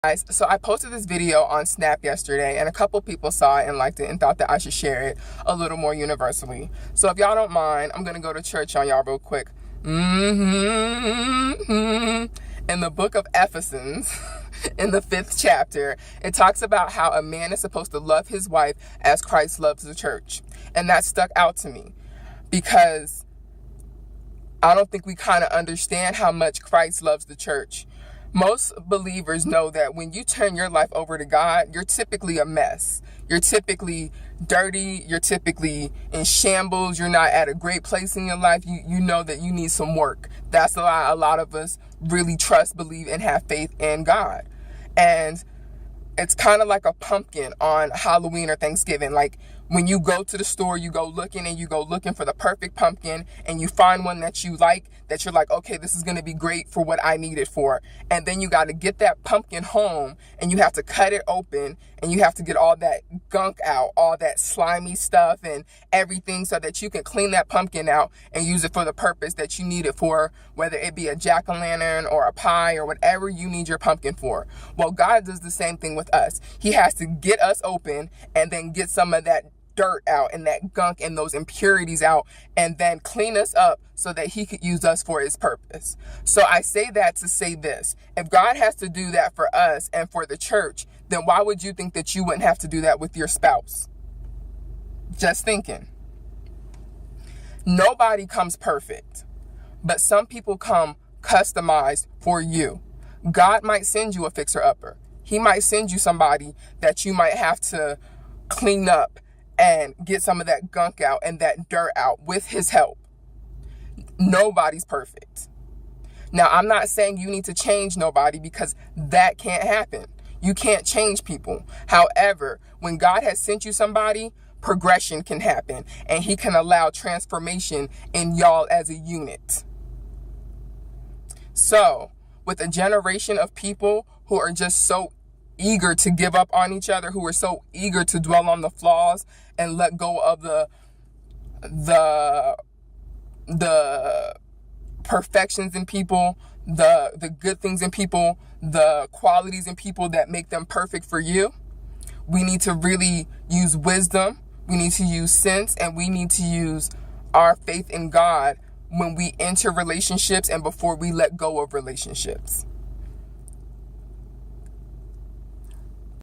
Guys, so I posted this video on Snap yesterday and a couple people saw it and liked it and thought that I should share it a little more universally. So if y'all don't mind, I'm going to go to church on y'all real quick. In the book of Ephesians, in the 5th chapter, it talks about how a man is supposed to love his wife as Christ loves the church. And that stuck out to me because I don't think we kind of understand how much Christ loves the church. Most believers know that when you turn your life over to God, you're typically a mess. You're typically dirty. You're typically in shambles. You're not at a great place in your life. You know that you need some work. That's why a lot of us really trust, believe, and have faith in God. And it's kind of like a pumpkin on Halloween or Thanksgiving. Like when you go to the store, you go looking for the perfect pumpkin and you find one that you like, that you're like, okay, this is going to be great for what I need it for. And then you got to get that pumpkin home and you have to cut it open and you have to get all that gunk out, all that slimy stuff and everything so that you can clean that pumpkin out and use it for the purpose that you need it for, whether it be a jack-o'-lantern or a pie or whatever you need your pumpkin for. Well, God does the same thing with us. He has to get us open and then get some of that dirt out and that gunk and those impurities out and then clean us up so that he could use us for his purpose. So I say that to say this. If God has to do that for us and for the church, then why would you think that you wouldn't have to do that with your spouse? Just thinking. Nobody comes perfect, but some people come customized for you. God might send you a fixer-upper. He might send you somebody that you might have to clean up and get some of that gunk out and that dirt out with his help. Nobody's perfect. Now, I'm not saying you need to change nobody because that can't happen. You can't change people. However, when God has sent you somebody, progression can happen and he can allow transformation in y'all as a unit. So, with a generation of people who are just so eager to give up on each other, who are so eager to dwell on the flaws and let go of the perfections in people, the good things in people, the qualities in people that make them perfect for you. We need to really use wisdom. We need to use sense, and we need to use our faith in God when we enter relationships and before we let go of relationships.